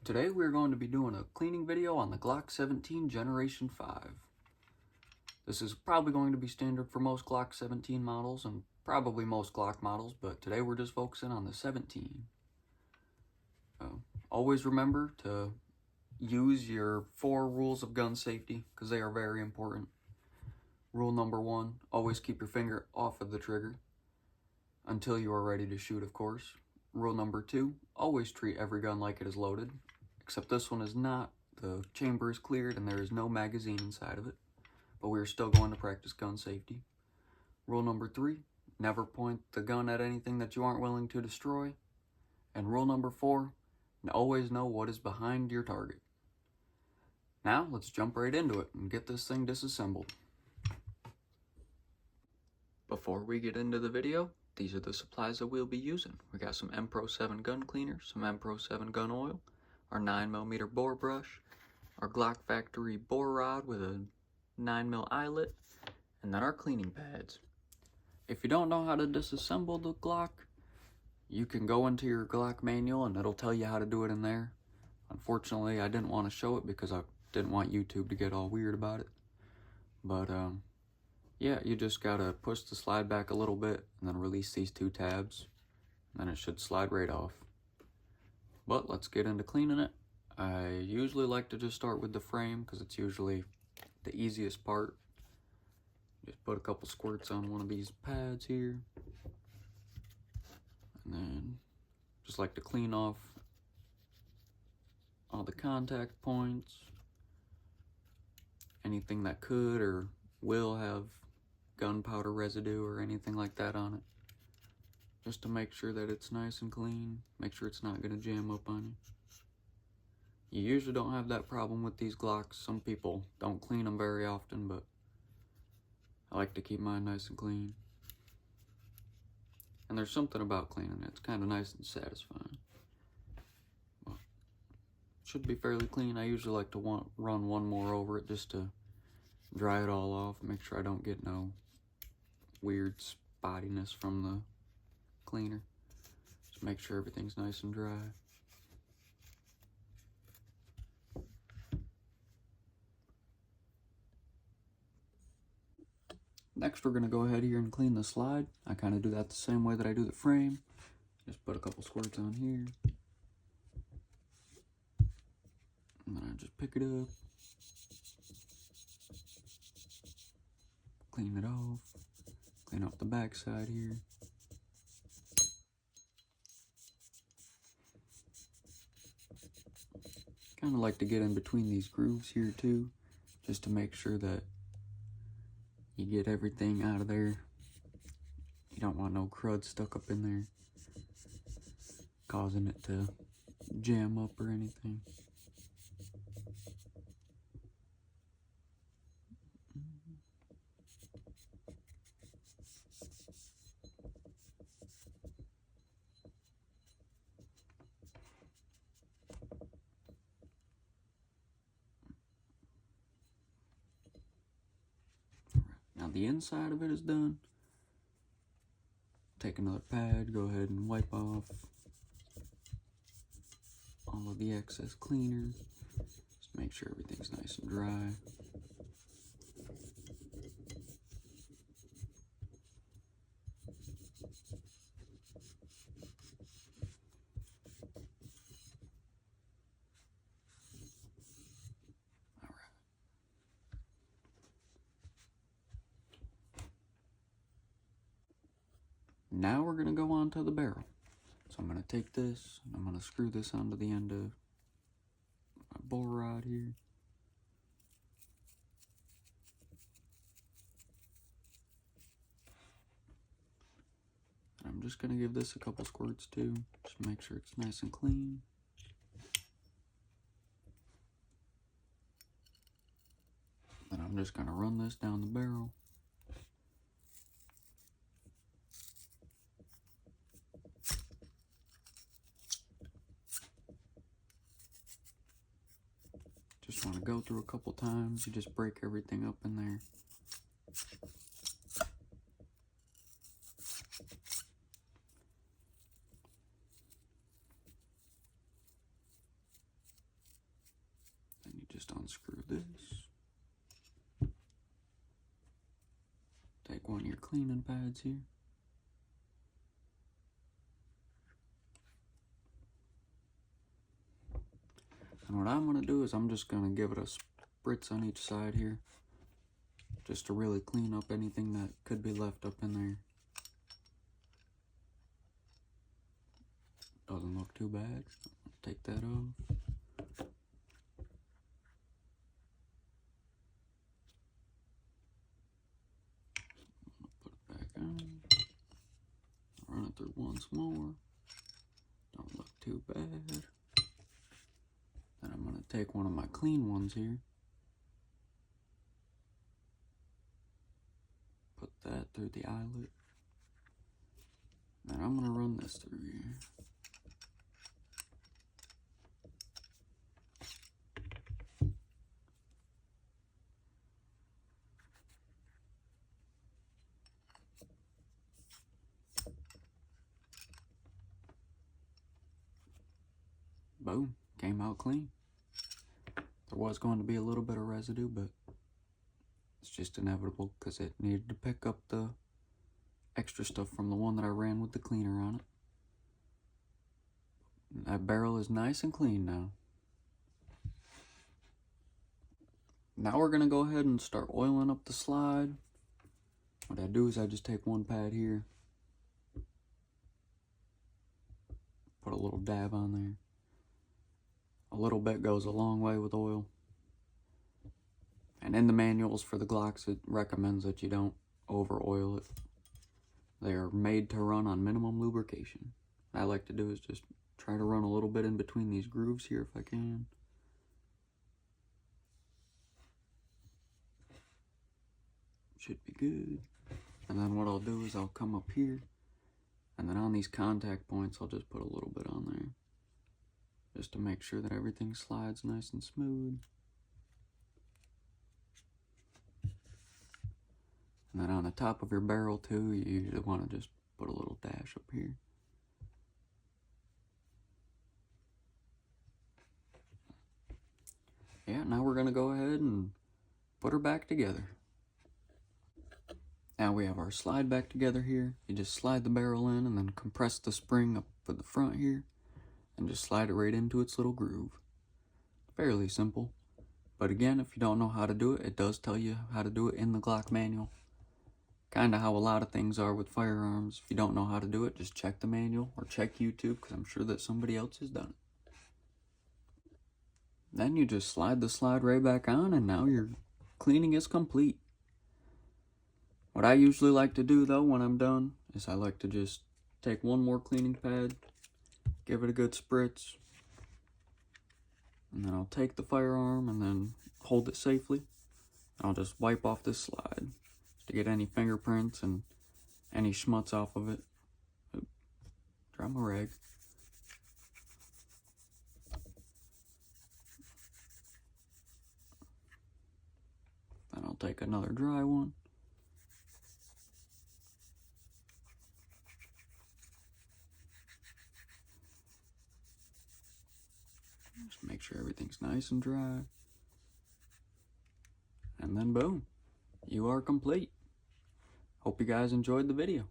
Today we're going to be doing a cleaning video on the Glock 17 Generation 5. This is probably going to be standard for most Glock 17 models and probably most Glock models, but today we're just focusing on the 17. Always remember to use your 4 rules of gun safety because they are very important. Rule number 1, always keep your finger off of the trigger until you are ready to shoot, of course. Rule number 2, always treat every gun like it is loaded. Except this one is not. The chamber is cleared and there is no magazine inside of it. But we are still going to practice gun safety. Rule number 3, never point the gun at anything that you aren't willing to destroy. And rule number 4, always know what is behind your target. Now, let's jump right into it and get this thing disassembled. Before we get into the video, these are the supplies that we'll be using. We got some M-Pro 7 gun cleaner, some M-Pro 7 gun oil, our 9mm bore brush, our Glock factory bore rod with a 9mm eyelet, and then our cleaning pads. If you don't know how to disassemble the Glock, you can go into your Glock manual and it'll tell you how to do it in there. Unfortunately, I didn't want to show it because I didn't want YouTube to get all weird about it. But yeah, you just gotta push the slide back a little bit and then release these 2 tabs, and then it should slide right off. But let's get into cleaning it. I usually like to just start with the frame because it's usually the easiest part. Just put a couple squirts on one of these pads here. And then just like to clean off all the contact points. Anything that could or will have gunpowder residue or anything like that on it. Just to make sure that it's nice and clean. Make sure it's not going to jam up on you. You usually don't have that problem with these Glocks. Some people don't clean them very often, but I like to keep mine nice and clean. And there's something about cleaning it. It's kind of nice and satisfying. Well, it should be fairly clean. I usually like to run one more over it just to dry it all off. Make sure I don't get no weird spottiness from the cleaner. Just make sure everything's nice and dry. Next, we're going to go ahead here and clean the slide. I kind of do that the same way that I do the frame. Just put a couple squirts on here. And then I just pick it up. Clean it off. Clean up the back side here. Kind of like to get in between these grooves here too, just to make sure that you get everything out of there. You don't want no crud stuck up in there, causing it to jam up or anything. Now the inside of it is done. Take another pad, go ahead and wipe off all of the excess cleaner. Just make sure everything's nice and dry. Now we're going to go on to the barrel. So I'm going to take this, and I'm going to screw this onto the end of my bore rod here. And I'm just going to give this a couple squirts too, just to make sure it's nice and clean. And I'm just going to run this down the barrel. Just want to go through a couple times. You just break everything up in there. just unscrew this. Take one of your cleaning pads here. And what I'm going to do is I'm just going to give it a spritz on each side here, just to really clean up anything that could be left up in there. Doesn't look too bad. Take that off. Put it back on. Run it through once more. Don't look too bad. Then I'm going to take one of my clean ones here. Put that through the eyelet. Then I'm going to run this through here. Boom, came out clean. There was going to be a little bit of residue, but it's just inevitable because it needed to pick up the extra stuff from the one that I ran with the cleaner on it. That barrel is nice and clean now. Now we're going to go ahead and start oiling up the slide. What I do is I just take one pad here, put a little dab on there. A little bit goes a long way with oil. And in the manuals for the Glocks, it recommends that you don't over oil it. They are made to run on minimum lubrication. What I like to do is just try to run a little bit in between these grooves here if I can. Should be good. And then what I'll do is I'll come up here, and then on these contact points I'll just put a little bit on there, just to make sure that everything slides nice and smooth. And then on the top of your barrel too, you usually want to just put a little dash up here. Yeah, now we're going to go ahead and put her back together. Now we have our slide back together here. You just slide the barrel in and then compress the spring up at the front here and just slide it right into its little groove. Fairly simple. But again, if you don't know how to do it, it does tell you how to do it in the Glock manual. Kind of how a lot of things are with firearms. If you don't know how to do it, just check the manual or check YouTube, because I'm sure that somebody else has done it. Then you just slide the slide right back on, and now your cleaning is complete. What I usually like to do though when I'm done is I like to just take one more cleaning pad, give it a good spritz, and then I'll take the firearm and then hold it safely. I'll just wipe off this slide to get any fingerprints and any schmutz off of it. Drop my rag. Then I'll take another dry one. Just make sure everything's nice and dry. And then boom, you are complete. Hope you guys enjoyed the video.